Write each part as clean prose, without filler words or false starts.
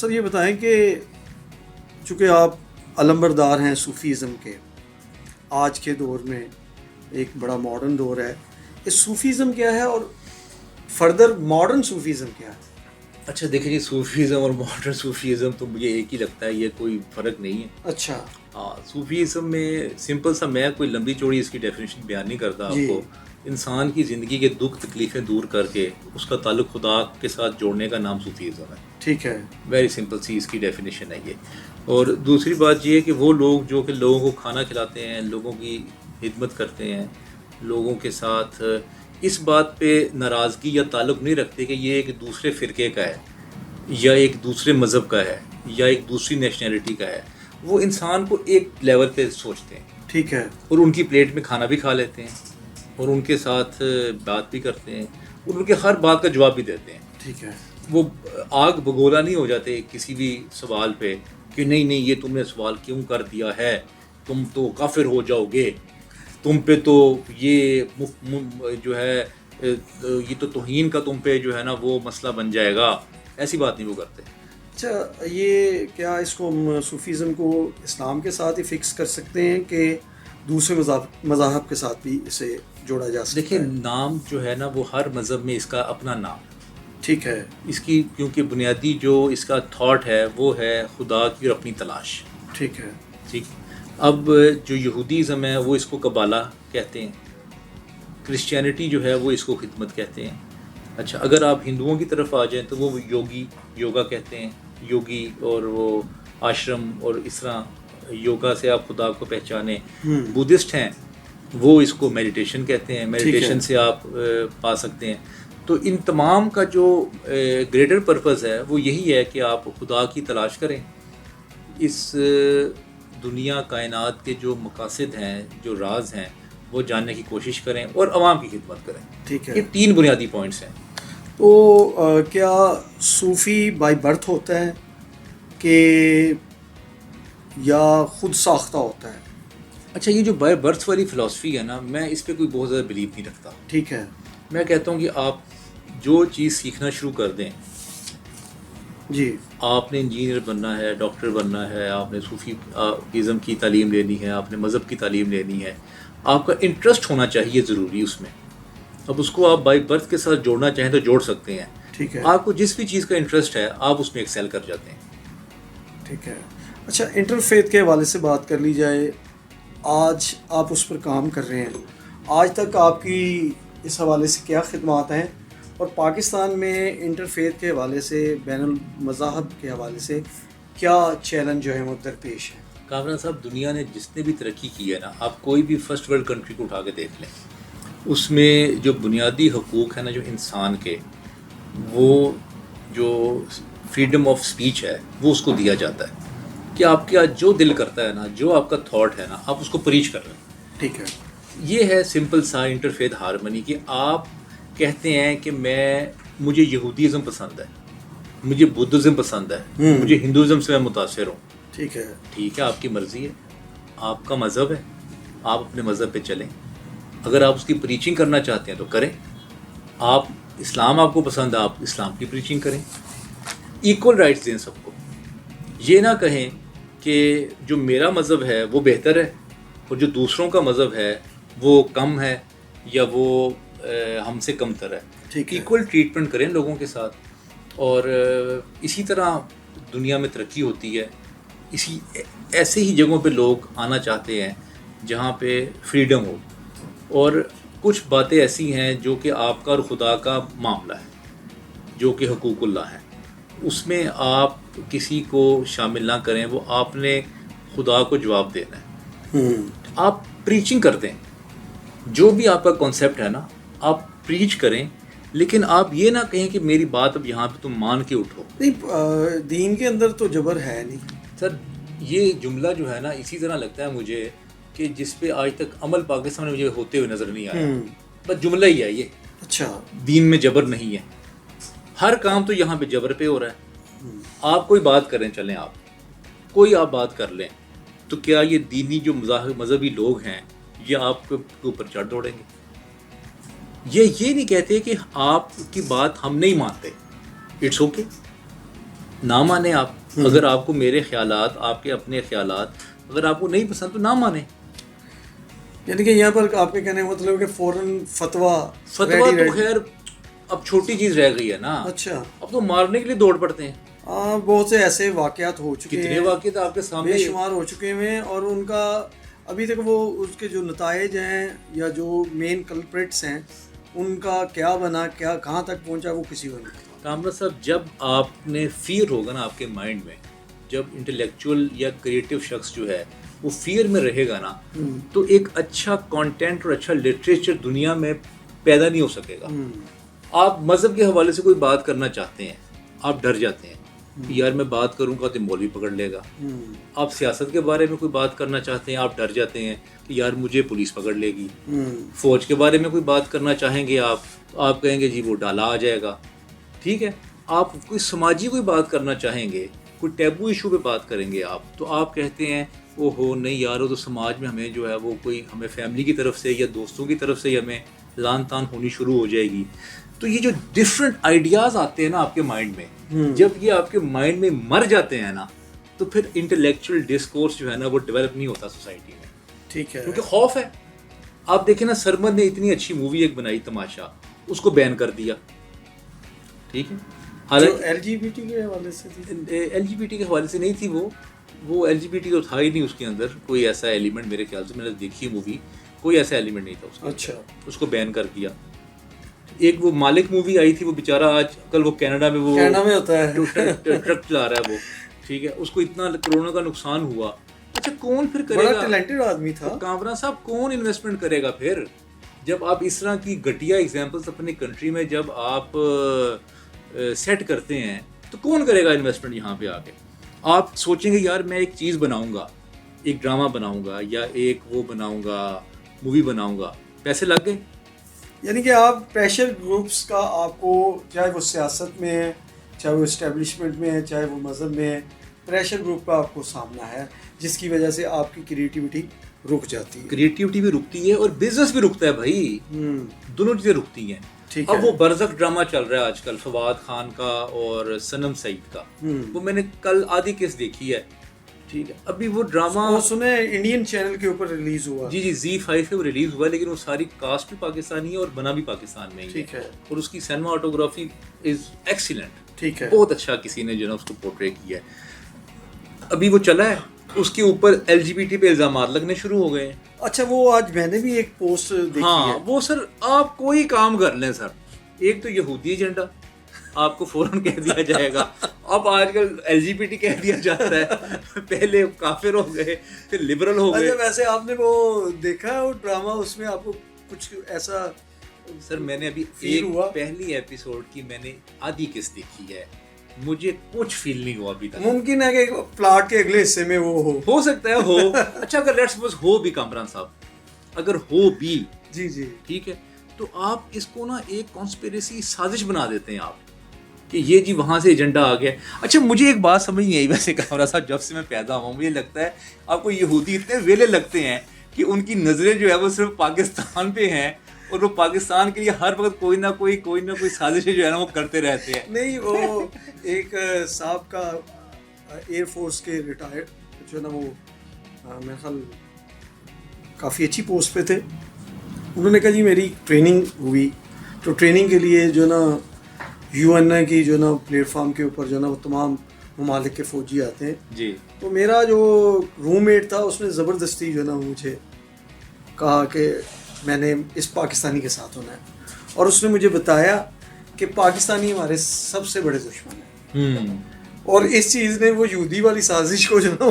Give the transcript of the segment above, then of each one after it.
سر یہ بتائیں کہ چونکہ آپ علمبردار ہیں صوفیزم کے، آج کے دور میں ایک بڑا ماڈرن دور ہے، یہ صوفیزم کیا ہے اور فردر ماڈرن صوفیزم کیا ہے؟ اچھا دیکھیں جی، صوفیزم اور ماڈرن صوفیزم تو مجھے ایک ہی لگتا ہے، یہ کوئی فرق نہیں ہے. اچھا. ہاں، صوفیزم میں سمپل سا، میں کوئی لمبی چوڑی اس کی ڈیفینیشن بیان نہیں کرتا آپ کو. انسان کی زندگی کے دکھ تکلیفیں دور کر کے اس کا تعلق خدا کے ساتھ جوڑنے کا نام صوفیزم ہے. ٹھیک ہے. ویری سمپل سی اس کی ڈیفینیشن ہے یہ. اور دوسری بات یہ ہے کہ وہ لوگ جو کہ لوگوں کو کھانا کھلاتے ہیں، لوگوں کی خدمت کرتے ہیں، لوگوں کے ساتھ اس بات پہ ناراضگی یا تعلق نہیں رکھتے کہ یہ ایک دوسرے فرقے کا ہے یا ایک دوسرے مذہب کا ہے یا ایک دوسری نیشنلٹی کا ہے. وہ انسان کو ایک لیول پہ سوچتے ہیں. ٹھیک ہے. اور ان کی پلیٹ میں کھانا بھی کھا لیتے ہیں اور ان کے ساتھ بات بھی کرتے ہیں اور ان کے ہر بات کا جواب بھی دیتے ہیں. ٹھیک ہے. وہ آگ بگولا نہیں ہو جاتے کسی بھی سوال پہ کہ نہیں یہ تم نے سوال کیوں کر دیا ہے، تم تو کافر ہو جاؤ گے، تم پہ تو یہ جو ہے یہ تو توہین کا تم پہ جو ہے نا وہ مسئلہ بن جائے گا. ایسی بات نہیں وہ کرتے. اچھا، یہ کیا اس کو صوفیزم کو اسلام کے ساتھ ہی فکس کر سکتے ہیں کہ دوسرے مذاہب کے ساتھ بھی اسے جوڑا جا سکتا ہے؟ دیکھیں، نام جو ہے نا وہ ہر مذہب میں اس کا اپنا نام. ٹھیک ہے. اس کی کیونکہ بنیادی جو اس کا تھاٹ ہے وہ ہے خدا کی اور اپنی تلاش. ٹھیک ہے. ٹھیک. اب جو یہودیزم ہے وہ اس کو قبالہ کہتے ہیں، کرسچینٹی جو ہے وہ اس کو خدمت کہتے ہیں. اچھا، اگر آپ ہندوؤں کی طرف آ جائیں تو وہ یوگا کہتے ہیں، یوگی، اور وہ آشرم، اور اس طرح یوگا سے آپ خدا کو پہچانیں. بدھسٹ ہیں وہ اس کو میڈیٹیشن کہتے ہیں، میڈیٹیشن سے آپ پا سکتے ہیں. تو ان تمام کا جو گریٹر پرپز ہے وہ یہی ہے کہ آپ خدا کی تلاش کریں، اس دنیا کائنات کے جو مقاصد ہیں، جو راز ہیں، وہ جاننے کی کوشش کریں اور عوام کی خدمت کریں. ٹھیک ہے. یہ 3 بنیادی پوائنٹس ہیں. تو کیا صوفی بائی برتھ ہوتا ہے کہ یا خود ساختہ ہوتا ہے؟ اچھا، یہ جو بائی برتھ والی فلاسفی ہے نا، میں اس پہ کوئی بہت زیادہ بلیو نہیں رکھتا. ٹھیک ہے. میں کہتا ہوں کہ آپ جو چیز سیکھنا شروع کر دیں، جی، آپ نے انجینئر بننا ہے، ڈاکٹر بننا ہے، آپ نے صوفی ازم کی تعلیم لینی ہے، آپ نے مذہب کی تعلیم لینی ہے، آپ کا انٹرسٹ ہونا چاہیے ضروری اس میں. اب اس کو آپ بائی برتھ کے ساتھ جوڑنا چاہیں تو جوڑ سکتے ہیں. ٹھیک ہے. آپ کو جس بھی چیز کا انٹرسٹ ہے آپ اس میں ایکسیل کر جاتے ہیں. ٹھیک ہے. اچھا، انٹرفیتھ کے حوالے سے بات کر لی جائے. آج آپ اس پر کام کر رہے ہیں، آج تک آپ کی اس حوالے سے کیا خدمات ہیں، اور پاکستان میں انٹرفیتھ کے حوالے سے، بین المذاہب کے حوالے سے کیا چیلنج جو ہے وہ درپیش ہے؟ کامران صاحب، دنیا نے جس نے بھی ترقی کی ہے نا، آپ کوئی بھی فرسٹ ورلڈ کنٹری کو اٹھا کے دیکھ لیں، اس میں جو بنیادی حقوق ہیں نا جو انسان کے، وہ جو فریڈم آف سپیچ ہے وہ اس کو دیا جاتا ہے کہ آپ کا جو دل کرتا ہے نا، جو آپ کا تھاٹ ہے نا، آپ اس کو پریچ کر رہے ہیں. ٹھیک ہے. یہ ہے سمپل سا انٹرفیتھ ہارمنی کہ آپ کہتے ہیں کہ مجھے یہودیزم پسند ہے، مجھے بدھزم پسند ہے، مجھے ہندوازم سے میں متاثر ہوں. ٹھیک ہے. ٹھیک ہے، آپ کی مرضی ہے، آپ کا مذہب ہے، آپ اپنے مذہب پہ چلیں. اگر آپ اس کی پریچنگ کرنا چاہتے ہیں تو کریں. آپ اسلام آپ کو پسند ہے، آپ اسلام کی پریچنگ کریں. ایکول رائٹس دیں سب کو. یہ نہ کہیں کہ جو میرا مذہب ہے وہ بہتر ہے اور جو دوسروں کا مذہب ہے وہ کم ہے یا وہ ہم سے کم تر ہے. ایکول ٹریٹمنٹ کریں لوگوں کے ساتھ. اور اسی طرح دنیا میں ترقی ہوتی ہے. ایسے ہی جگہوں پہ لوگ آنا چاہتے ہیں جہاں پہ فریڈم ہو. اور کچھ باتیں ایسی ہیں جو کہ آپ کا اور خدا کا معاملہ ہے، جو کہ حقوق اللہ ہے، اس میں آپ کسی کو شامل نہ کریں. وہ آپ نے خدا کو جواب دینا ہے. آپ پریچنگ کرتے ہیں، جو بھی آپ کا کانسیپٹ ہے نا آپ پریچ کریں، لیکن آپ یہ نہ کہیں کہ میری بات اب یہاں پہ تم مان کے اٹھو. نہیں، دین کے اندر تو جبر ہے نہیں سر. یہ جملہ جو ہے نا اسی طرح لگتا ہے مجھے کہ جس پہ آج تک عمل پاکستان میں مجھے ہوتے ہوئے نظر نہیں آیا. بس جملہ ہی ہے یہ. اچھا، دین میں جبر نہیں ہے. ہر کام تو یہاں پہ جبر پہ ہو رہا ہے. آپ کوئی بات کریں، چلیں آپ کوئی آپ بات کر لیں، تو کیا یہ دینی جو مذہبی لوگ ہیں یہ آپ کے اوپر چڑھ دوڑیں گے؟ یہ نہیں کہتے کہ آپ کی بات ہم نہیں مانتے. It's okay. نہ مانیں آپ. اگر آپ کو میرے خیالات، آپ کے اپنے خیالات اگر آپ کو نہیں پسند تو نہ مانیں. یعنی کہ یہاں پر آپ کے کہنے کا مطلب کہ فوراً فتویٰ تو خیر اب چھوٹی چیز رہ گئی ہے نا. اچھا، اب تو مارنے کے لیے دوڑ پڑتے ہیں. ہاں، بہت سے ایسے واقعات ہو چکے ہیں، کتنے واقعات آپ کے سامنے بے شمار ہو چکے ہیں، اور ان کا ابھی تک وہ اس کے جو نتائج ہیں یا جو مین کلپریٹس ہیں ان کا کیا بنا، کیا کہاں تک پہنچا، وہ کسی کو نہیں پتا. کامران صاحب، جب آپ نے فیئر ہوگا نا آپ کے مائنڈ میں، جب انٹلیکچوئل یا کریٹو شخص جو ہے وہ فیئر میں رہے گا نا، تو ایک اچھا کانٹینٹ اور اچھا لٹریچر دنیا میں پیدا نہیں ہو سکے گا. آپ مذہب کے حوالے سے کوئی بات کرنا چاہتے ہیں، آپ ڈر جاتے ہیں کہ یار میں بات کروں گا تو مولوی پکڑ لے گا. آپ سیاست کے بارے میں کوئی بات کرنا چاہتے ہیں، آپ ڈر جاتے ہیں کہ یار مجھے پولیس پکڑ لے گی. فوج کے بارے میں کوئی بات کرنا چاہیں گے آپ کہیں گے جی وہ ڈالا آ جائے گا. ٹھیک ہے، آپ کوئی سماجی کوئی بات کرنا چاہیں گے، کوئی ٹیبو ایشو پہ بات کریں گے آپ، تو آپ کہتے ہیں او ہو نہیں یار وہ تو سماج میں ہمیں جو ہے وہ کوئی ہمیں فیملی کی طرف سے یا دوستوں کی طرف سے ہی ہمیں لان تان ہونی شروع ہو جائے گی. تو یہ جو ڈفرینٹ آئیڈیاز آتے ہیں نا آپ کے مائنڈ میں، جب یہ آپ کے مائنڈ میں مر جاتے ہیں نا، تو پھر انٹلیکچوئل ڈسکورس جو ہے نا وہ ڈیولپ نہیں ہوتا سوسائٹی میں. ٹھیک ہے، کیونکہ خوف ہے. آپ دیکھیں نا، سرمد نے اتنی اچھی مووی ایک بنائی تماشا، اس کو بین کر دیا. ٹھیک ہے، حالانکہ ایل جی بی ٹی کے حوالے سے تھی. ایل جی بی ٹی کے حوالے سے نہیں تھی، وہ ایل جی بی ٹی تو تھا ہی نہیں اس کے اندر کوئی ایسا ایلیمنٹ. میرے خیال سے میں نے دیکھی مووی، کوئی ایسا ایلیمنٹ نہیں تھا اس کے. اچھا، اس کو بین کر دیا. ایک وہ مالک مووی آئی تھی، وہ بیچارہ آج کل وہ کینیڈا میں وہ ہوتا ہے ٹرک چلا رہا ہے وہ. ٹھیک ہے، اس کو اتنا کروڑوں کا نقصان ہوا. اچھا کون پھر کرے بڑا گا؟ ٹیلنٹڈ آدمی تھا کامران صاحب، کون انویسٹمنٹ کرے گا پھر؟ جب آپ اس طرح کی گھٹیا ایگزامپلس اپنی کنٹری میں جب آپ سیٹ کرتے ہیں تو کون کرے گا انویسٹمنٹ یہاں پہ آ کے؟ آپ سوچیں گے یار میں ایک چیز بناؤں گا، ایک ڈرامہ بناؤں گا یا ایک وہ بناؤں گا، مووی بناؤں گا، پیسے لگ گئے. یعنی کہ آپ پریشر گروپس کا آپ کو، چاہے وہ سیاست میں ہے، چاہے وہ اسٹیبلشمنٹ میں ہے، چاہے وہ مذہب میں ہے، پریشر گروپ کا آپ کو سامنا ہے جس کی وجہ سے آپ کی کریٹیوٹی رک جاتی ہے. کریٹیوٹی بھی رکتی ہے اور بزنس بھی رکتا ہے بھائی. دونوں چیزیں رکتی ہیں. اب وہ برزخ ڈرامہ چل رہا ہے آج کل فواد خان کا اور سنم سعید کا، وہ میں نے کل آدھی قسط دیکھی ہے. ٹھیک ہے، ابھی وہ ڈرامہ سنے انڈین چینل کے اوپر ریلیز ہوا. جی زی5 پہ وہ ریلیز ہوا، لیکن وہ ساری کاسٹ بھی پاکستانی ہے اور بنا بھی پاکستان میں ہی ہے. ٹھیک ہے، اور اس کی سینماٹوگرافی از ایکسیلنٹ. ٹھیک ہے، بہت اچھا کسی نے جو نا اس کو پورٹری کیا ہے. ابھی وہ چلا ہے، اس کے اوپر ایل جی بی ٹی پہ الزامات لگنے شروع ہو گئے ہیں. اچھا، وہ آج میں نے بھی ایک پوسٹ دیکھی ہے. وہ سر آپ کوئی کام کر لیں سر، ایک تو یہودی ایجنڈا آپ کو فوراً کہہ دیا جائے گا. اب آج کل ایل جی بی ٹی کہہ دیا جاتا ہے، پہلے کافر ہو گئے پھر لبرل ہو گئے. ویسے آپ نے وہ دیکھا ہے وہ ڈرامہ، اس میں آپ کو کچھ ایسا؟ سر میں نے ابھی ایک پہلی ایپیسوڈ کی میں نے آدھی قسط دیکھی ہے، مجھے کچھ فیل نہیں ہوا ابھی تک. ممکن ہے کہ پلاٹ کے اگلے حصے میں وہ ہو سکتا ہے ہو. اچھا اگر لیٹس سپوز ہو بھی کامران صاحب، اگر ہو بھی جی ٹھیک ہے، تو آپ اس کو نا ایک کانسپیریسی سازش بنا دیتے ہیں آپ کہ یہ جی وہاں سے ایجنڈا آ گیا. اچھا مجھے ایک بات سمجھ نہیں آئی ویسے کامران صاحب، جب سے میں پیدا ہوا ہوں مجھے لگتا ہے آپ کو یہودی اتنے ویلے لگتے ہیں کہ ان کی نظریں جو ہے وہ صرف پاکستان پہ ہیں اور وہ پاکستان کے لیے ہر وقت کوئی نہ کوئی سازشیں جو ہے نا وہ کرتے رہتے ہیں. نہیں، وہ ایک صاحب کا ایئر فورس کے ریٹائرڈ جو ہے نا، وہ میرے خیال کافی اچھی پوسٹ پہ تھے. انہوں نے کہا جی میری ٹریننگ ہوئی، تو ٹریننگ کے لیے جو ہے نا یو این اے کی جو ہے نا پلیٹ فارم کے اوپر جو ہے نا وہ تمام ممالک کے فوجی آتے ہیں. جی، تو میرا جو روم میٹ تھا اس نے زبردستی جو ہے نا مجھے کہا کہ میں نے اس پاکستانی کے ساتھ ہونا ہے، اور اس نے مجھے بتایا کہ پاکستانی ہمارے سب سے بڑے دشمن ہیں. اور اس چیز نے وہ یہودی والی سازش کو جو نا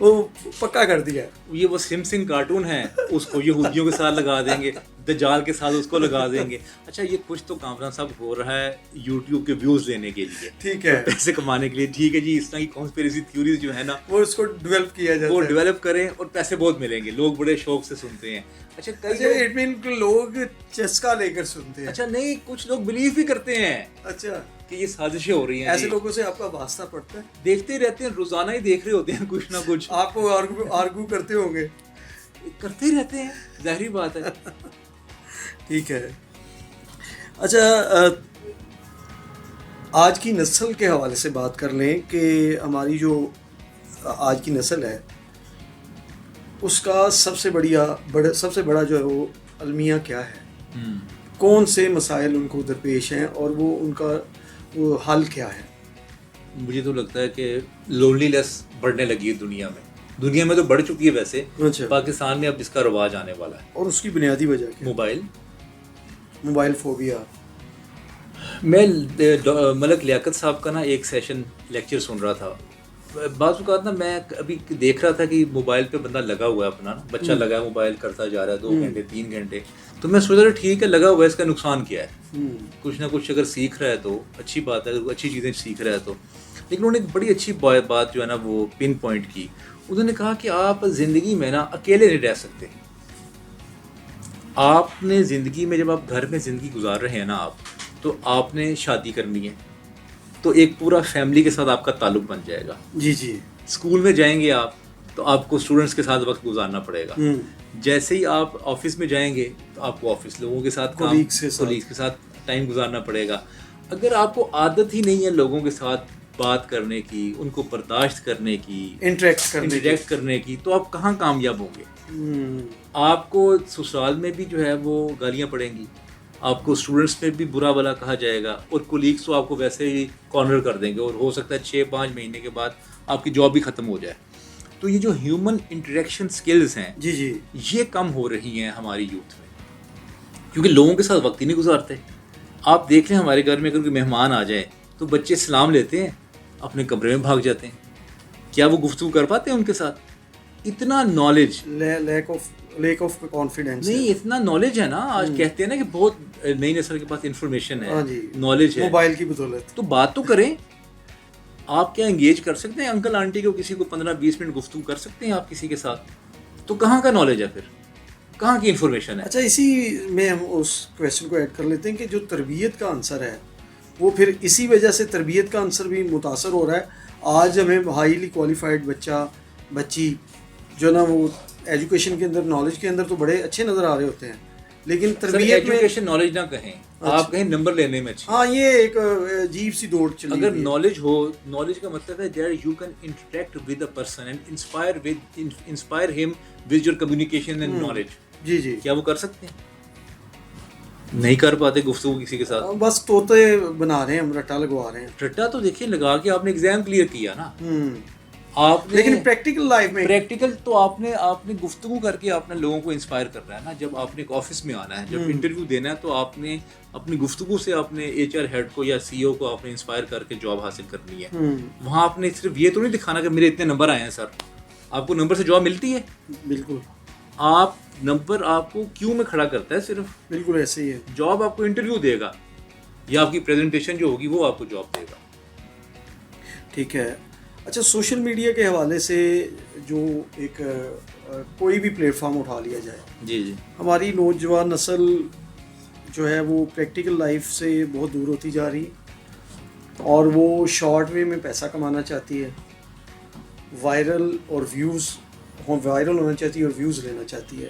وہ پکا کر دیا. یہ وہ سمسنگ کارٹون ہے، اس کو یہودیوں کے ساتھ لگا دیں گے، دجال کے ساتھ اس کو لگا دیں گے. اچھا یہ کچھ تو کامران صاحب ہو رہا ہے یوٹیوب کے ویوز لینے کے لیے، ٹھیک ہے، پیسے کمانے کے لیے. ٹھیک ہے جی، اس طرح کی کانسپیریسی تھیوریز جو ہے نا وہ اس کو ڈیولپ کیا جاتا ہے، وہ ڈیولپ کریں اور پیسے بہت ملیں گے، لوگ بڑے شوق سے سنتے ہیں. اچھا لوگ چسکا لے کر سنتے ہیں. اچھا نہیں، کچھ لوگ بلیو بھی کرتے ہیں اچھا کہ یہ سازشیں ہو رہی ہیں. ایسے لوگوں سے آپ کا واسطہ پڑتا ہے؟ دیکھتے رہتے ہیں، روزانہ ہی دیکھ رہے ہوتے ہیں کچھ نہ کچھ. آپ کو آرگو کرتے ہوں گے؟ کرتے ہی رہتے ہیں، ظاہری بات ہے. ٹھیک ہے. اچھا آج کی نسل کے حوالے سے بات کر لیں کہ ہماری جو آج کی نسل ہے اس کا سب سے بڑا جو ہے وہ المیہ کیا ہے، کون سے مسائل ان کو درپیش ہیں اور وہ ان کا وہ حل کیا ہے؟ مجھے تو لگتا ہے کہ لونلی لیس بڑھنے لگی ہے دنیا میں تو بڑھ چکی ہے ویسے. اچھا. پاکستان میں اب اس کا رواج آنے والا ہے. اور اس کی بنیادی وجہ کیا؟ Mobile phobia. میں ملک لیاقت صاحب کا نا ایک سیشن لیکچر سن رہا تھا. بعض اوقات نا میں ابھی دیکھ رہا تھا کہ موبائل پہ بندہ لگا ہوا ہے اپنا، بچہ لگا ہے موبائل کرتا جا رہا ہے 2 گھنٹے 3 گھنٹے. تو میں سوچ رہا ٹھیک ہے لگا ہوا ہے، اس کا نقصان کیا ہے؟ کچھ نہ کچھ اگر سیکھ رہا ہے تو اچھی بات ہے، اگر اچھی چیزیں سیکھ رہا ہے تو. لیکن انہوں نے ایک بڑی اچھی بات جو ہے نا وہ پن پوائنٹ کی. انہوں نے کہا کہ آپ زندگی میں نا اکیلے نہیں رہ سکتے. آپ نے زندگی میں جب آپ گھر میں زندگی گزار رہے ہیں نا تو آپ نے شادی کرنی ہے تو ایک پورا فیملی کے ساتھ آپ کا تعلق بن جائے گا. جی جی. اسکول میں جائیں گے آپ تو آپ کو اسٹوڈنٹس کے ساتھ وقت گزارنا پڑے گا. جیسے ہی آپ آفس میں جائیں گے تو آپ کو آفس لوگوں کے ساتھ کولیگس کے ساتھ ٹائم گزارنا پڑے گا. اگر آپ کو عادت ہی نہیں ہے لوگوں کے ساتھ بات کرنے کی، ان کو برداشت کرنے کی، انٹریکٹ کرنے کی، تو آپ کہاں کامیاب ہوں گے؟ آپ کو سسرال میں بھی جو ہے وہ گالیاں پڑیں گی، آپ کو اسٹوڈنٹس میں بھی برا بلا کہا جائے گا، اور کولیگس تو آپ کو ویسے ہی کارنر کر دیں گے، اور ہو سکتا ہے 6-5 مہینے کے بعد آپ کی جاب بھی ختم ہو جائے. تو یہ جو ہیومن انٹریکشن سکلز ہیں جی جی یہ کم ہو رہی ہیں ہماری یوتھ میں، کیونکہ لوگوں کے ساتھ وقت ہی نہیں گزارتے. آپ دیکھ لیں ہمارے گھر میں اگر کوئی مہمان آ جائے تو بچے سلام لیتے ہیں، اپنے کمرے میں بھاگ جاتے ہیں. کیا وہ گفتگو کر پاتے ہیں ان کے ساتھ؟ اتنا نالج، لیک آف کانفیڈنس نہیں، اتنا نالج ہے نا. آج کہتے ہیں نا کہ بہت نئی نسل کے پاس انفارمیشن ہے، نالج ہے، موبائل کی بدولت. تو بات تو کریں. آپ کیا انگیج کر سکتے ہیں انکل آنٹی کو، کسی کو 15-20 منٹ گفتگو کر سکتے ہیں آپ کسی کے ساتھ؟ تو کہاں کا نالج ہے پھر، کہاں کی انفارمیشن ہے؟ اچھا، اسی میں ہم اس کویشچن کو ایڈ کر لیتے ہیں کہ جو تربیت کا عنصر ہے وہ پھر اسی وجہ سے تربیت کا عنصر بھی متاثر ہو رہا ہے. آج ہمیں ہائیلی کوالیفائڈ بچی جو نا وہ ایجوکیشن کے اندر، نالج کے اندر تو بڑے اچھے نظر آ رہے ہوتے ہیں، لیکن تربیت میں ایجوکیشن نالج نہ کہیں، آپ کہیں نمبر لینے میں اچھے. ہاں، یہ ایک عجیب سی دوڑ چلی. اگر نالج ہو، نالج کا مطلب ہے that you can interact with a person and inspire him with your communication and knowledge. جی جی. کیا وہ کر سکتے ہیں؟ نہیں کر پاتے گفتگو کسی کے ساتھ. بس طوطے بنا رہے ہیں، ہم رٹا لگوا رہے ہیں. رٹا تو دیکھیے لگا کے آپ نے ایگزام کلیئر کیا نا آپ نے، لیکن پریکٹیکل لائف میں پریکٹیکل تو آپ نے گفتگو کر کے آپ نے لوگوں کو انسپائر کرنا ہے نا. جب آپ نے ایک آفس میں آنا ہے، جب انٹرویو دینا ہے، تو آپ نے اپنی گفتگو سے آپ نے HR ہیڈ کو یا CEO کو آپ نے انسپائر کر کے جاب حاصل کرنی ہے. وہاں آپ نے صرف یہ تو نہیں دکھانا کہ میرے اتنے نمبر آئے ہیں. سر، آپ کو نمبر سے جاب ملتی ہے؟ بالکل. آپ نمبر آپ کو کیوں میں کھڑا کرتا ہے صرف. بالکل ایسے ہی ہے. جاب آپ کو انٹرویو دے گا یا آپ کی پریزنٹیشن جو ہوگی وہ آپ کو جاب دے گا. ٹھیک ہے. اچھا، سوشل میڈیا کے حوالے سے جو ایک کوئی بھی پلیٹ فارم اٹھا لیا جائے، جی جی، ہماری نوجوان نسل جو ہے وہ پریکٹیکل لائف سے بہت دور ہوتی جا رہی ہے اور وہ شارٹ وے میں پیسہ کمانا چاہتی ہے، وائرل ہونا چاہتی ہے اور ویوز لینا چاہتی ہے.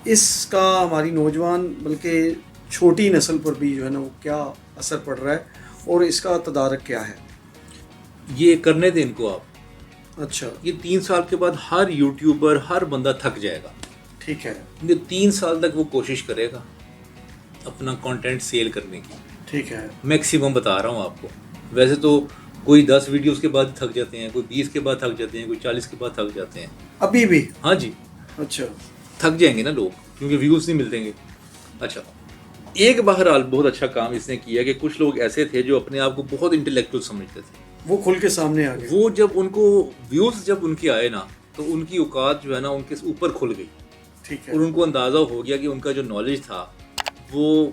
اس کا ہماری نوجوان بلکہ چھوٹی نسل پر بھی جو ہے نا وہ کیا اثر پڑ رہا ہے اور اس کا تدارک کیا ہے؟ یہ کرنے دیں ان کو آپ. اچھا. یہ 3 سال کے بعد ہر یوٹیوبر، ہر بندہ تھک جائے گا. ٹھیک ہے. یہ 3 سال تک وہ کوشش کرے گا اپنا کانٹینٹ سیل کرنے کی. ٹھیک ہے. میکسیمم بتا رہا ہوں آپ کو. ویسے تو کوئی 10 ویڈیوز کے بعد تھک جاتے ہیں، کوئی 20 کے بعد تھک جاتے ہیں، کوئی 40 کے بعد تھک جاتے ہیں. ابھی بھی؟ ہاں جی. اچھا. تھک جائیں گے نا لوگ کیونکہ ویوز نہیں ملتے گے. اچھا، ایک بہرحال بہت اچھا کام اس نے کیا کہ کچھ لوگ ایسے تھے جو اپنے آپ کو بہت انٹلیکچوئل سمجھتے تھے، وہ کھل کے سامنے آ گئے. وہ جب ان کو ویوز جب ان کے آئے نا تو ان کی اوقات جو ہے نا ان کے اوپر کھل گئی. ٹھیک ہے. اور ان کو اندازہ ہو گیا کہ ان کا جو نالج تھا وہ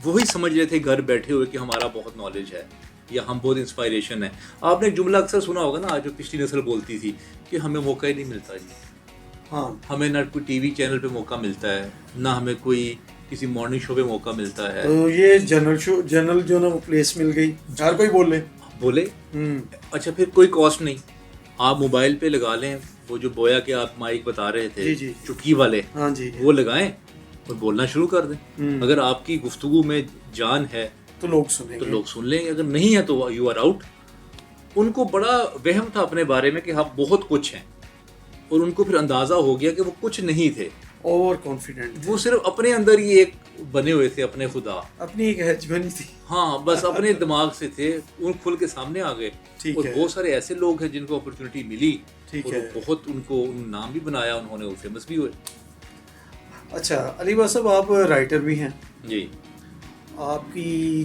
وہی سمجھ رہے تھے گھر بیٹھے ہوئے کہ ہمارا بہت نالج ہے یا ہم بہت انسپائریشن ہے. آپ نے ایک جملہ اکثر سنا ہوگا نا، آج جو پچھلی نسل بولتی تھی کہ ہمیں موقع ہی نہیں ملتا جی. ہاں، ہمیں نہ کوئی ٹی وی چینل پہ موقع ملتا ہے، نہ ہمیں کوئی کسی مارننگ شو پہ موقع ملتا ہے. تو یہ جنرل جو نا وہ پلیس مل گئی، ہر کوئی بولے. اچھا، پھر کوئی کاسٹ نہیں، آپ موبائل پہ لگا لیں وہ جو بویا کہ آپ مائک بتا رہے تھے چٹکی والے، ہاں جی، وہ لگائیں اور بولنا شروع کر دیں. اگر آپ کی گفتگو میں جان ہے تو لوگ سنیں تو گے. لوگ سن لیں گے, اگر نہیں ہے تو یو آر آؤٹ. ان کو بڑا وہم تھا اپنے بارے میں کہ ہم بہت کچھ ہیں, اور ان کو پھر اندازہ ہو گیا کہ وہ کچھ نہیں تھے. اوور کانفیڈنٹ, وہ صرف اپنے اندر ہی ایک بنے ہوئے تھے, اپنے خدا, اپنی ایک ہیج بنی تھی. ہاں بس اپنے دماغ سے تھے, ان کھل کے سامنے آ گئے. ٹھیک اور ہے. بہت سارے ایسے لوگ ہیں جن کو اپرچونیٹی ملی, ٹھیک اور ہے. بہت ان کو نام بھی بنایا انہوں نے, وہ فیمس بھی ہوئے. اچھا علی بھائی صاحب, آپ رائٹر بھی ہیں. جی. آپ کی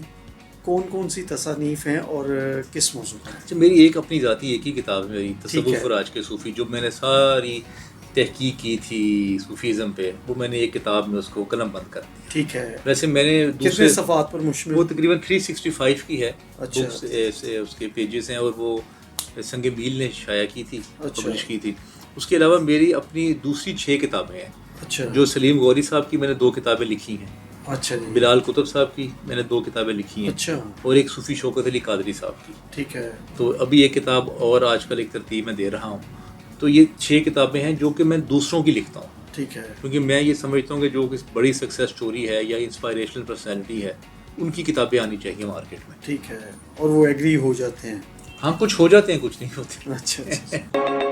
کون کون سی تصانیف ہیں اور کس موضوع پر؟ اچھا, میری ایک اپنی ذاتی ایک ہی کتاب ہے میری, ٹھیک ہے. تصوف اور آج کے صوفی, جو میں نے ساری تحقیق کی تھی صوفیزم پہ, وہ میں نے ایک کتاب میں اس کو قلم بند کر دیا. ٹھیک ہے. ویسے میں نے کتنے دوسرے صفحات پر مشتمل؟ وہ تقریباً 365 کی ہے. اچھا. بکس اس کے پیجز ہیں, اور وہ سنگ میل نے شائع کی تھی, پبلش کی تھی. اس کے علاوہ میری اپنی دوسری 6 کتابیں ہیں. اچھا. جو سلیم غوری صاحب کی میں نے 2 کتابیں لکھی ہیں. اچھا جی. بلال کتب صاحب کی میں نے 2 کتابیں لکھی ہیں. اچھا. اور ایک صوفی شوکت علی قادری صاحب کی. ٹھیک ہے. تو ابھی ایک کتاب اور آج کل ایک ترتیب میں دے رہا ہوں. تو یہ 6 کتابیں ہیں جو کہ میں دوسروں کی لکھتا ہوں. ٹھیک ہے. کیونکہ میں یہ سمجھتا ہوں کہ جو بڑی سکسیس سٹوری ہے یا انسپائریشنل پرسنالٹی ہے, ان کی کتابیں آنی چاہیے مارکیٹ میں. ٹھیک ہے. اور وہ ایگری ہو جاتے ہیں. ہاں, کچھ ہو جاتے ہیں, کچھ نہیں ہوتے. اچھا.